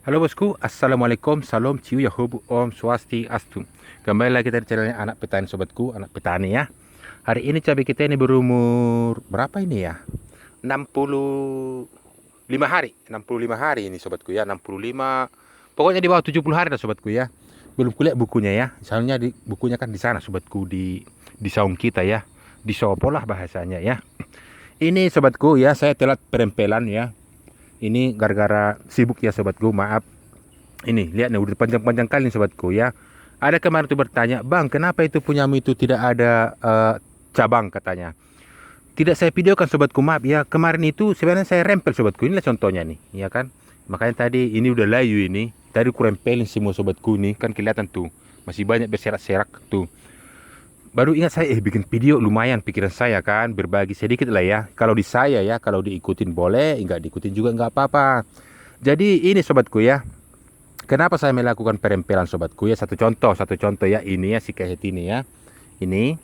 Halo bosku, assalamualaikum, salam ciu yahubu om swastiastu. Kembali lagi dari channelnya anak petani sobatku, anak petani ya. Hari ini cabai kita ini berumur berapa ini ya? 65 hari, 65 hari ini sobatku ya, 65. Pokoknya di bawah 70 hari lah sobatku ya. Belum kulihat bukunya ya. Soalnya di bukunya kan di sana sobatku di saung kita ya. Di Sopo lah bahasanya ya. Ini sobatku ya, saya telat perempelan ya. Ini gara-gara sibuk ya sobatku, maaf. Ini lihat nih udah panjang-panjang kali nih sobatku ya. Ada kemarin tuh bertanya, "Bang, kenapa itu punyamu itu tidak ada cabang?" katanya. Tidak saya videokan sobatku, maaf ya. Kemarin itu sebenarnya saya rempel sobatku. Inilah contohnya nih, ya kan? Makanya tadi ini udah layu ini. Tadi ku rempelin semua sobatku nih, kan kelihatan tuh. Masih banyak berserak-serak tuh. Baru ingat saya bikin video lumayan pikiran saya kan, berbagi sedikit lah ya. Kalau di saya ya, kalau diikutin boleh, nggak diikutin juga nggak apa-apa. Jadi ini sobatku ya, kenapa saya melakukan perempelan sobatku ya, satu contoh ya, ini ya si kayak ini ya. Ini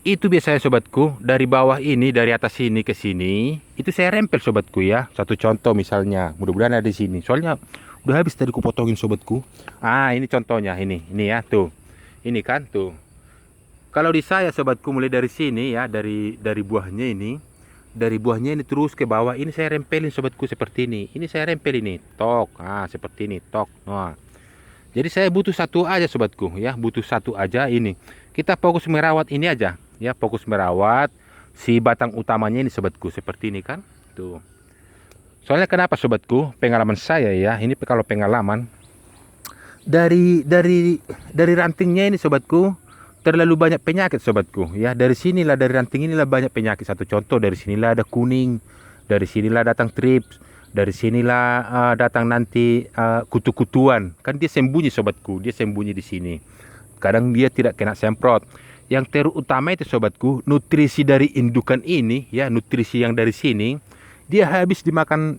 itu biasanya sobatku, dari bawah ini, dari atas sini ke sini, itu saya rempel sobatku ya. Satu contoh misalnya, mudah-mudahan ada di sini. Soalnya udah habis tadi ku potongin sobatku. Ah, ini contohnya ini ya tuh. Ini kan tuh. Kalau di saya sobatku mulai dari sini ya, dari buahnya ini, dari buahnya ini terus ke bawah ini saya rempelin sobatku seperti ini. Ini saya rempel ini, tok. Ah, seperti ini, tok. Nah, jadi saya butuh satu aja sobatku ya, butuh satu aja ini. Kita fokus merawat ini aja ya, fokus merawat si batang utamanya ini sobatku seperti ini kan. Tuh. Soalnya kenapa sobatku? Pengalaman saya ya, ini kalau pengalaman dari rantingnya ini sobatku, terlalu banyak penyakit sobatku ya. Dari sinilah, dari ranting inilah banyak penyakit. Satu contoh, dari sinilah ada kuning, dari sinilah datang trips, dari sinilah datang nanti kutu-kutuan. Kan dia sembunyi sobatku, dia sembunyi di sini. Kadang dia tidak kena semprot. Yang terutama itu sobatku, nutrisi dari indukan ini ya, nutrisi yang dari sini dia habis dimakan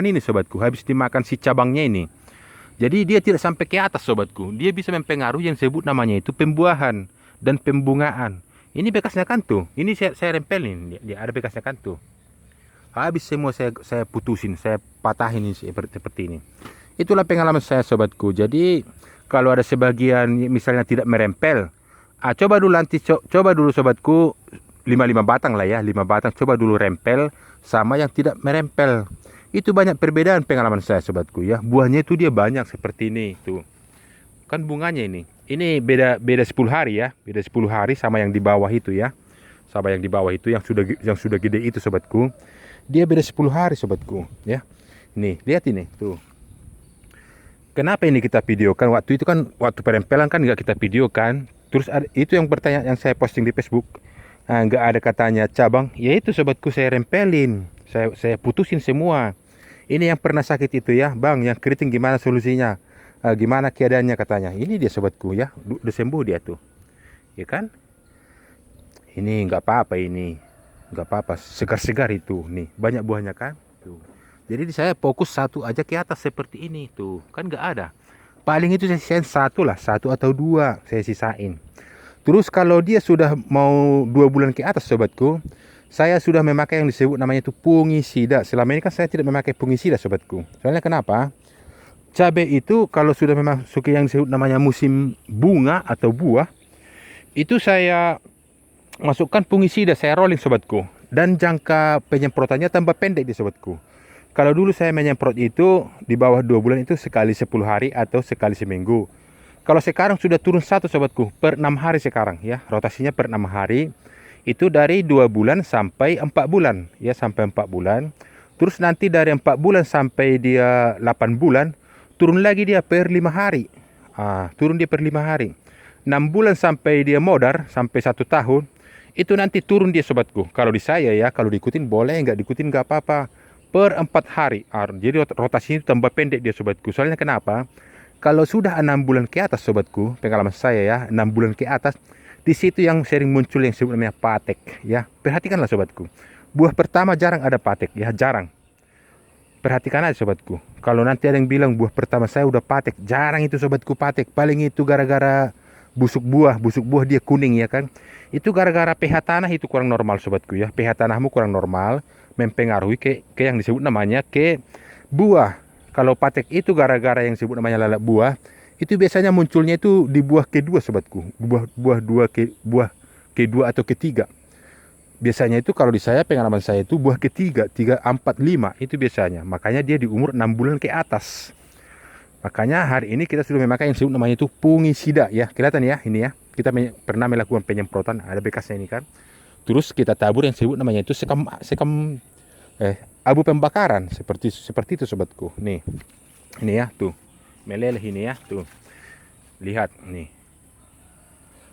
ini sobatku, habis dimakan si cabangnya ini. Jadi dia tidak sampai ke atas sobatku. Dia bisa mempengaruhi yang disebut namanya itu pembuahan dan pembungaan. Ini bekasnya kan tuh. Ini saya rempelin. Dia ada bekasnya kan tuh. Habis semua saya putusin, saya patahin ini seperti ini. Itulah pengalaman saya sobatku. Jadi kalau ada sebagian misalnya tidak merempel, coba dulu nanti coba dulu sobatku 5 batang lah ya, 5 batang coba dulu rempel sama yang tidak merempel. Itu banyak perbedaan pengalaman saya sobatku ya. Buahnya itu dia banyak seperti ini tuh. Kan bunganya ini. Ini beda 10 hari ya. Beda 10 hari sama yang di bawah itu ya. Sama yang di bawah itu yang sudah gede itu sobatku. Dia beda 10 hari sobatku ya. Nih, lihat ini tuh. Kenapa ini kita videokan? Waktu itu kan waktu perempelan kan nggak kita videokan. Terus itu yang bertanya yang saya posting di Facebook. Nggak ada katanya cabang. Ya itu sobatku saya rempelin. Saya putusin semua. Ini yang pernah sakit itu ya, Bang, yang keriting gimana solusinya? Gimana keadaannya katanya? Ini dia sobatku ya, udah sembuh dia tuh. Ya kan? Ini nggak apa-apa ini. Nggak apa-apa, segar-segar itu. Nih, banyak buahnya kan? Tuh. Jadi saya fokus satu aja ke atas seperti ini tuh. Kan nggak ada. Paling itu saya sisain satu lah, satu atau dua saya sisain. Terus kalau dia sudah mau 2 bulan ke atas sobatku, saya sudah memakai yang disebut namanya itu fungisida. Selama ini kan saya tidak memakai fungisida sobatku. Soalnya kenapa? Cabai itu kalau sudah memasuki yang disebut namanya musim bunga atau buah, itu saya masukkan fungisida, saya rolling sobatku. Dan jangka penyemprotannya tambah pendek di sobatku. Kalau dulu saya menyemprot itu di bawah 2 bulan itu sekali 10 hari atau sekali seminggu. Kalau sekarang sudah turun satu sobatku, per 6 hari sekarang ya, rotasinya per 6 hari. Itu dari 2 bulan sampai 4 bulan ya, sampai 4 bulan. Terus nanti dari 4 bulan sampai dia 8 bulan, turun lagi dia per 5 hari. Turun dia per 5 hari. 6 bulan sampai dia modar, sampai 1 tahun, itu nanti turun dia sobatku. Kalau di saya ya, kalau diikutin boleh, nggak diikutin nggak apa-apa. Per 4 hari. Jadi rotasinya itu tambah pendek dia sobatku. Soalnya kenapa? Kalau sudah 6 bulan ke atas sobatku, pengalaman saya ya, 6 bulan ke atas, di situ yang sering muncul yang disebut namanya patek ya. Perhatikanlah sobatku. Buah pertama jarang ada patek ya, jarang. Perhatikan aja sobatku. Kalau nanti ada yang bilang buah pertama saya udah patek, jarang itu sobatku patek. Paling itu gara-gara busuk buah dia kuning ya kan. Itu gara-gara pH tanah itu kurang normal sobatku ya. pH tanahmu kurang normal mempengaruhi ke yang disebut namanya ke buah. Kalau patek itu gara-gara yang disebut namanya lalat buah, itu biasanya munculnya itu di buah kedua sobatku, buah kedua atau ketiga. Biasanya itu kalau di saya, pengalaman saya itu buah ketiga, 3, 4, 5 itu biasanya. Makanya dia di umur 6 bulan ke atas. Makanya hari ini kita sudah memakai yang disebut namanya itu fungisida ya. Kelihatan ya ini ya. Kita pernah melakukan penyemprotan, ada bekasnya ini kan. Terus kita tabur yang disebut namanya itu abu pembakaran seperti itu sobatku. Nih. Ini ya, tuh. Meleleh ini ya, tuh. Lihat nih.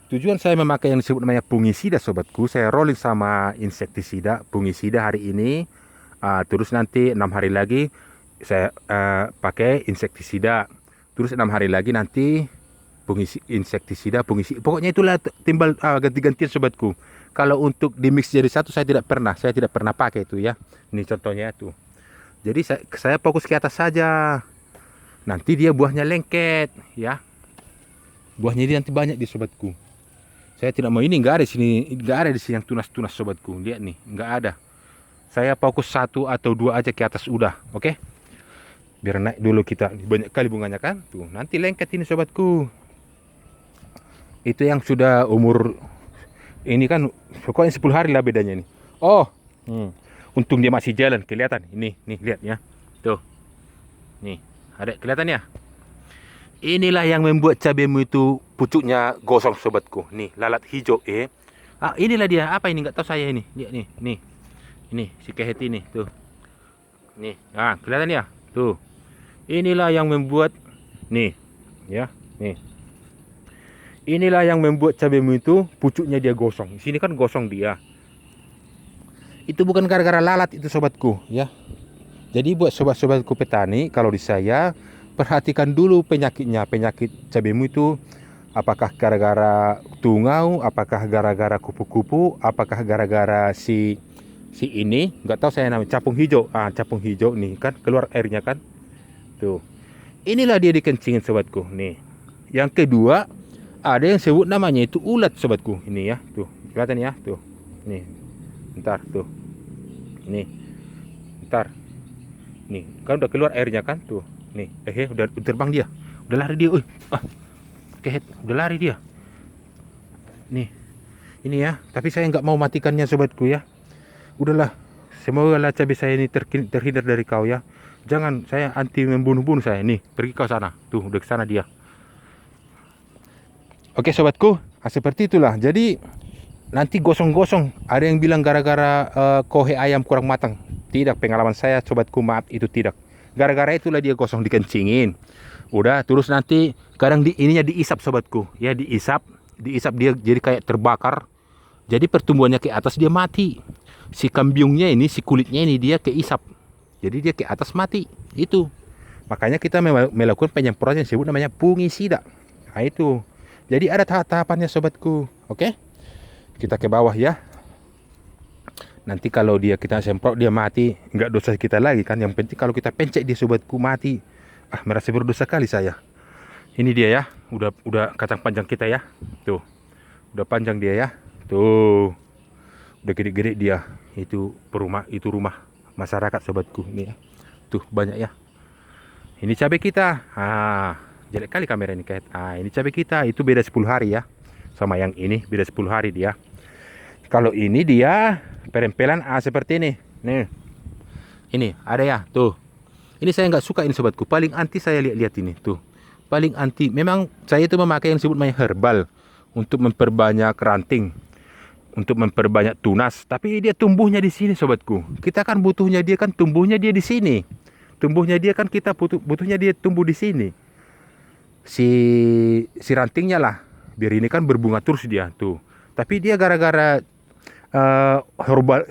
Tujuan saya memakai yang disebut namanya fungisida sobatku, saya rolling sama insektisida, fungisida hari ini. Terus nanti 6 hari lagi saya pakai insektisida. Terus 6 hari lagi nanti insektisida, fungisida. Pokoknya itulah timbal ganti-gantian sobatku. Kalau untuk di mix jadi satu saya tidak pernah pakai itu ya. Ini contohnya tuh. Jadi saya fokus ke atas saja. Nanti dia buahnya lengket ya. Buahnya dia nanti banyak di sobatku. Saya tidak mau ini, enggak ada di sini yang tunas-tunas sobatku. Lihat nih, enggak ada. Saya fokus 1 atau 2 aja ke atas udah, oke? Biar naik dulu kita. Banyak kali bunganya kan? Tuh, nanti lengket ini sobatku. Itu yang sudah umur ini kan pokoknya 10 hari lah bedanya nih. Oh, untung dia masih jalan, kelihatan. Ini, nih lihat ya. Tuh. Nih, ada kelihatan ya? Inilah yang membuat cabemu itu pucuknya gosong sobatku. Nih, lalat hijau inilah dia. Apa ini? Nggak tahu saya ini. Lihat nih, nih. Ini si kehet ini, tuh. Nih, kelihatan ya? Tuh. Inilah yang membuat nih, ya. Nih. Inilah yang membuat cabemu itu pucuknya dia gosong. Sini kan gosong dia. Itu bukan gara-gara lalat itu sobatku, ya. Jadi buat sobat-sobatku petani, kalau di saya perhatikan dulu penyakitnya. Penyakit cabemu itu apakah gara-gara tungau, apakah gara-gara kupu-kupu, apakah gara-gara si ini, nggak tahu saya namanya, capung hijau. Capung hijau nih kan keluar airnya kan. Tuh. Inilah dia dikencingin sobatku. Nih. Yang kedua, ada yang sebut namanya itu ulat sobatku. Ini ya, tuh. Kelihatan ya, tuh. Nih. Bentar, tuh. Nih. Bentar. Nih, kan udah keluar airnya kan, tuh. Nih, udah terbang dia. Udah lari dia, kehet, udah lari dia. Nih. Ini ya, tapi saya nggak mau matikannya sobatku ya. Udahlah. Semoga lah cabai saya ini terhindar dari kau ya. Jangan, saya anti membunuh-bunuh saya. Nih, pergi kau sana. Tuh, udah ke sana dia. Oke sobatku, seperti itulah. Jadi nanti gosong-gosong. Ada yang bilang gara-gara kohe ayam kurang matang. Tidak, pengalaman saya sobatku, maaf, itu tidak. Gara-gara itulah dia gosong, dikencingin. Udah, terus nanti kadang ininya diisap sobatku. Ya, diisap dia jadi kayak terbakar. Jadi pertumbuhannya ke atas dia mati. Si kambiungnya ini, si kulitnya ini dia keisap. Jadi dia ke atas mati. Itu. Makanya kita melakukan penyemprotan yang disebut namanya fungisida. Nah itu. Jadi ada tahap-tahapannya sobatku. Oke? Kita ke bawah ya. Nanti kalau kita semprot dia mati, nggak dosa kita lagi kan. Yang penting kalau kita pencet dia sobatku mati. Merasa berdosa kali saya. Ini dia ya. Udah kacang panjang kita ya. Tuh. Udah panjang dia ya. Tuh. Udah gede-gede dia. Itu rumah masyarakat sobatku ini ya. Tuh banyak ya. Ini cabai kita. Jelek kali kamera ini kayak. Ini cabai kita, itu beda 10 hari ya. Sama yang ini beda 10 hari dia. Kalau ini dia perempelan seperti ini. Nih. Ini ada ya, tuh. Ini saya nggak suka ini sobatku. Paling anti saya lihat ini, tuh. Paling anti. Memang saya itu memakai yang disebut namanya herbal untuk memperbanyak ranting, untuk memperbanyak tunas, tapi dia tumbuhnya di sini sobatku. Kita kan butuhnya dia kan tumbuhnya dia di sini. Tumbuhnya dia kan kita butuhnya dia tumbuh di sini. Si rantingnya lah, biar ini kan berbunga terus dia tuh. Tapi dia gara-gara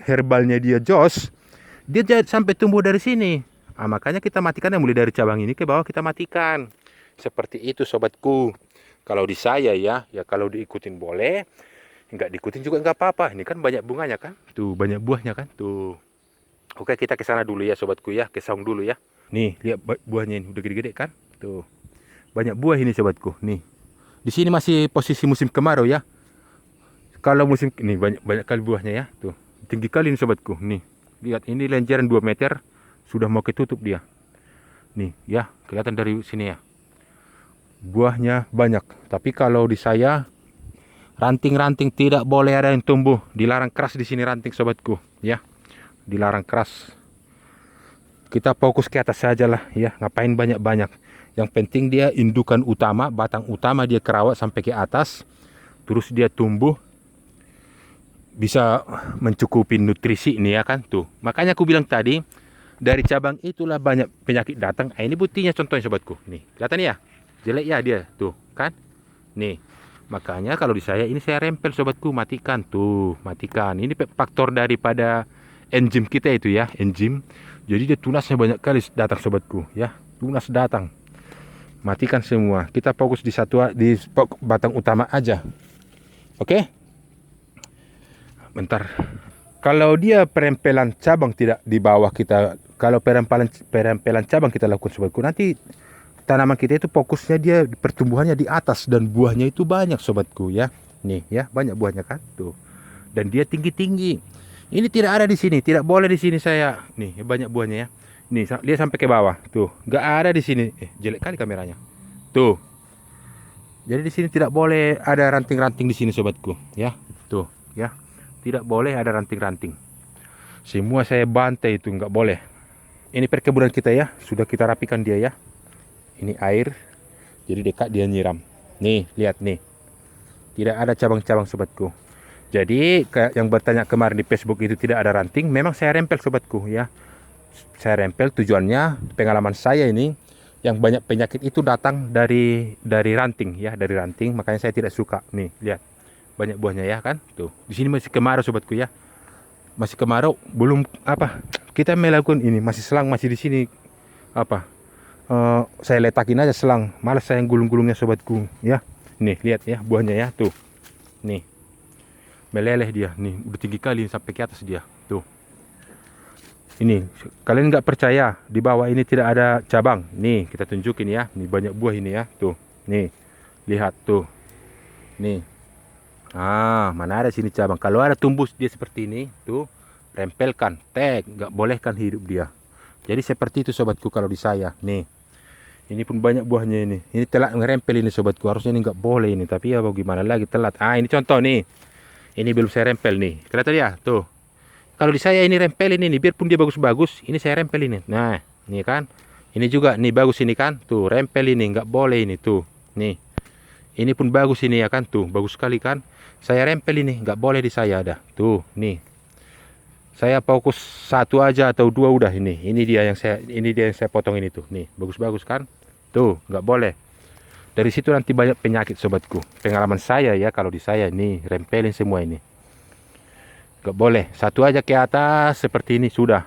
herbalnya dia jos, dia sampai tumbuh dari sini. Makanya kita matikan mulai dari cabang ini ke bawah, kita matikan. Seperti itu sobatku. Kalau di saya ya kalau diikutin boleh, nggak diikutin juga nggak apa-apa. Ini kan banyak bunganya kan, tuh banyak buahnya kan, tuh. Oke, kita ke sana dulu ya sobatku ya, ke saung dulu ya. Nih lihat buahnya ini udah gede-gede kan, tuh. Banyak buah ini sobatku. Nih. Di sini masih posisi musim kemarau ya. Kalau musim ini banyak kali buahnya ya. Tuh. Tinggi kali ini sobatku. Nih. Lihat ini lenjaran 2 meter sudah mau ketutup dia. Nih ya, kelihatan dari sini ya. Buahnya banyak. Tapi kalau di saya, ranting-ranting tidak boleh ada yang tumbuh. Dilarang keras di sini ranting sobatku, ya. Dilarang keras. Kita fokus ke atas saja lah, ya. Ngapain banyak-banyak. Yang penting dia indukan utama, batang utama dia kerawat sampai ke atas. Terus dia tumbuh, bisa mencukupi nutrisi ini ya kan tuh. Makanya aku bilang tadi, dari cabang itulah banyak penyakit datang. Ini buktinya contohnya sobatku. Nih, kelihatan ya? Jelek ya dia tuh, kan? Nih. Makanya kalau di saya ini saya rempel sobatku, matikan tuh, matikan. Ini faktor daripada enzim kita itu ya, enzim. Jadi dia tunasnya banyak kali datang sobatku, ya. Tunas datang. Matikan semua. Kita fokus di di batang utama aja. Oke? Bentar. Kalau dia perempelan cabang tidak di bawah kita, kalau perempelan cabang kita lakukan sobatku, nanti tanaman kita itu fokusnya dia pertumbuhannya di atas dan buahnya itu banyak sobatku ya. Nih ya, banyak buahnya kan tuh. Dan dia tinggi-tinggi. Ini tidak ada di sini, tidak boleh di sini saya. Nih, banyak buahnya ya. Nih, dia sampai ke bawah. Tuh, nggak ada di sini. Jelek kali kameranya. Tuh. Jadi di sini tidak boleh ada ranting-ranting di sini sobatku ya. Tuh, ya. Tidak boleh ada ranting-ranting. Semua saya bantai itu, nggak boleh. Ini perkebunan kita ya, sudah kita rapikan dia ya. Ini air, jadi dekat dia nyiram. Nih, lihat nih. Tidak ada cabang-cabang sobatku. Jadi yang bertanya kemarin di Facebook itu tidak ada ranting, memang saya rempel sobatku ya. Saya rempel tujuannya, pengalaman saya ini, yang banyak penyakit itu datang dari ranting ya, dari ranting. Makanya saya tidak suka. Nih, lihat. Banyak buahnya ya kan tuh. Di sini masih kemarau sobatku ya, masih kemarau, belum apa kita melakukan ini, masih selang masih di sini apa saya letakin aja selang, malas saya gulung-gulungnya sobatku ya. Nih lihat ya buahnya ya tuh, nih meleleh dia nih, udah tinggi kali sampai ke atas dia tuh. Ini kalian nggak percaya, di bawah ini tidak ada cabang. Nih kita tunjukin ya, nih banyak buah ini ya tuh. Nih lihat tuh, nih. Mana ada sini cabang. Kalau ada tumbuh dia seperti ini, tuh rempelkan, nggak bolehkan hidup dia. Jadi seperti itu sobatku kalau di saya. Nih, ini pun banyak buahnya ini. Ini telat ngerempel ini sobatku. Harusnya ini nggak boleh ini, tapi ya bagaimana lagi telat. Ini contoh nih. Ini belum saya rempel nih. Kelihatan ya, tuh. Kalau di saya ini rempelin ini, biarpun dia bagus-bagus, ini saya rempel ini. Nah, ini kan. Ini juga nih bagus ini kan. Tuh rempel ini, nggak boleh ini tuh. Nih. Ini pun bagus ini ya kan, tuh bagus sekali kan. Saya rempel ini, nggak boleh di saya ada. Tuh, nih. Saya fokus satu aja atau dua udah ini. Ini dia yang saya potong ini tuh. Nih, bagus-bagus kan? Tuh, nggak boleh. Dari situ nanti banyak penyakit sobatku. Pengalaman saya ya kalau di saya nih, rempelin semua ini. Nggak boleh. Satu aja ke atas seperti ini sudah.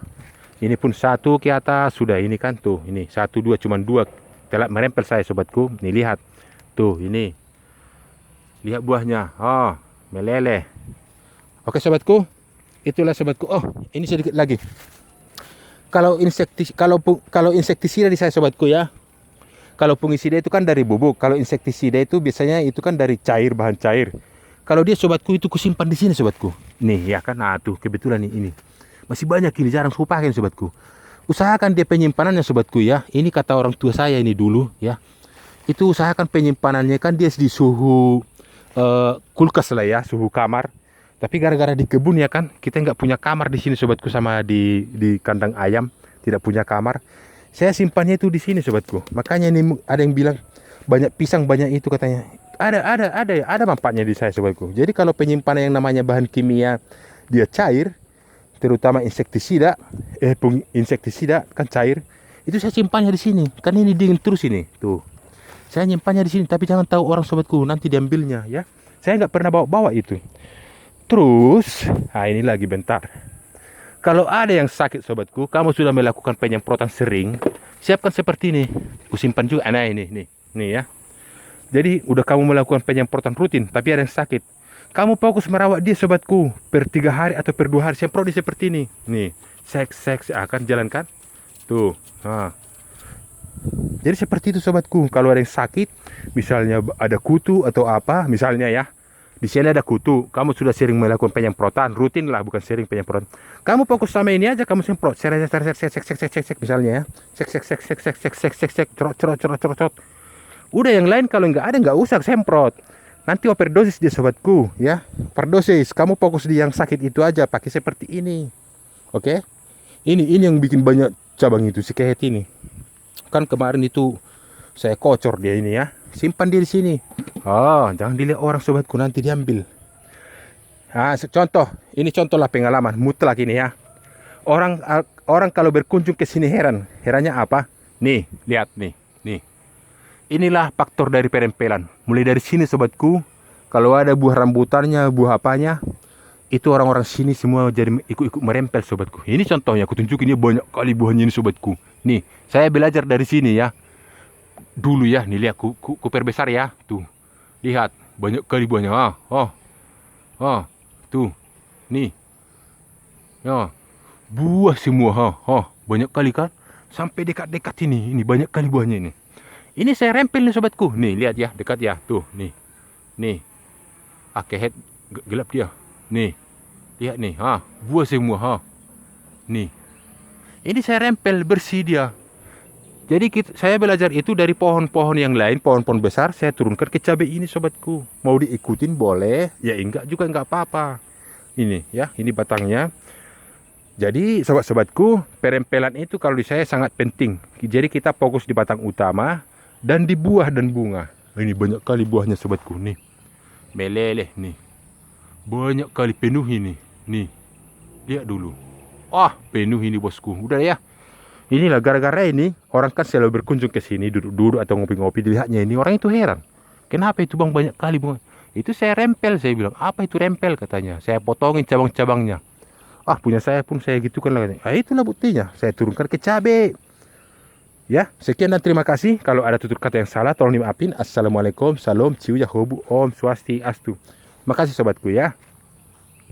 Ini pun satu ke atas sudah, ini kan tuh. Ini satu dua, cuman dua telat merempel saya sobatku. Nih lihat. Tuh, ini. Lihat buahnya. Oh, meleleh. Oke sobatku. Itulah sobatku. Oh, ini sedikit lagi. Kalau insektisida di saya sobatku ya. Kalau fungisida itu kan dari bubuk. Kalau insektisida itu biasanya itu kan dari cair, bahan cair. Kalau dia sobatku itu kusimpan di sini sobatku. Nih ya kan. Nah tuh kebetulan ini. Masih banyak ini, jarang aku pakai sobatku. Usahakan dia penyimpanannya sobatku ya. Ini kata orang tua saya ini dulu ya. Itu usahakan penyimpanannya kan dia di suhu kulkas lah ya, suhu kamar. Tapi gara-gara di kebun ya kan, kita nggak punya kamar di sini sobatku, sama di kandang ayam tidak punya kamar. Saya simpannya itu di sini sobatku. Makanya ini ada yang bilang banyak pisang, banyak itu katanya. Ada manfaatnya di saya sobatku. Jadi kalau penyimpanan yang namanya bahan kimia dia cair, terutama insektisida kan cair, itu saya simpannya di sini. Kan ini dingin terus ini tuh. Saya nyimpannya di sini, tapi jangan tahu orang sobatku, nanti diambilnya ya. Saya nggak pernah bawa itu. Terus, ini lagi bentar. Kalau ada yang sakit sobatku, kamu sudah melakukan penyemprotan sering, siapkan seperti ini. Kusimpan juga, ini ya. Jadi udah kamu melakukan penyemprotan rutin, tapi ada yang sakit. Kamu fokus merawat dia sobatku, per 3 hari atau per 2 hari semprot dia seperti ini. Nih, seks akan jalan kan? Tuh, Jadi seperti itu sobatku. Kalau ada yang sakit, misalnya ada kutu atau apa, misalnya ya, Di sini ada kutu. Kamu sudah sering melakukan penyemprotan, rutin lah, bukan sering penyemprotan. Kamu fokus sama ini aja, kamu semprot. Sek misalnya ya. Sek, cerot. Udah yang lain kalau nggak ada nggak usah semprot. Nanti overdosis dia sobatku, ya. Overdosis. Kamu fokus di yang sakit itu aja, pakai seperti ini. Oke? Ini yang bikin banyak cabang itu si kehet ini. Kan kemarin itu saya kocor dia ini ya. Simpan dia di sini. Oh, jangan dilihat orang sobatku, nanti diambil. Nah, contoh, ini contoh lah pengalaman mutlak ini ya. Orang kalau berkunjung ke sini herannya apa? Nih, lihat nih. Inilah faktor dari perempelan. Mulai dari sini sobatku, kalau ada buah rambutannya, buah apanya, itu orang-orang sini semua jadi ikut-ikut merempel sobatku. Ini contohnya, aku tunjukin ini banyak kali buahnya ini sobatku. Nih, saya belajar dari sini ya. Dulu ya, nih lihat ku perbesar ya. Tuh, lihat banyak kali buahnya. Tuh, nih, ya, buah semua. Banyak kali kan? Sampai dekat-dekat ini banyak kali buahnya ini. Ini saya rempel nih sobatku. Nih lihat ya, dekat ya. Tuh, nih. Kehet gelap dia. Nih. Lihat nih, buah semua, Nih. Ini saya rempel bersih dia. Jadi saya belajar itu dari pohon-pohon yang lain, pohon-pohon besar saya turunkan ke cabai ini sobatku. Mau diikutin boleh, ya enggak juga enggak apa-apa. Ini ya, ini batangnya. Jadi sobat-sobatku, perempelan itu kalau di saya sangat penting. Jadi kita fokus di batang utama dan di buah dan bunga. Ini banyak kali buahnya sobatku nih. Meleleh nih. Banyak kali penuh ini. Nih. Lihat dulu. Penuh ini bosku. Udah ya. Inilah gara-gara ini orang kan selalu berkunjung ke sini duduk-duduk atau ngopi-ngopi, dilihatnya ini orang itu heran. Kenapa itu bang banyak kali bunga? Itu saya rempel, saya bilang. Apa itu rempel katanya? Saya potongin cabang-cabangnya. Punya saya pun saya gitu kan lah. Itulah buktinya. Saya turunkan ke cabai. Ya, sekian dan terima kasih. Kalau ada tutur kata yang salah, tolong dimaafin. Assalamualaikum, salam, ciu, yahobu, om, swastiastu. Makasih sobatku ya.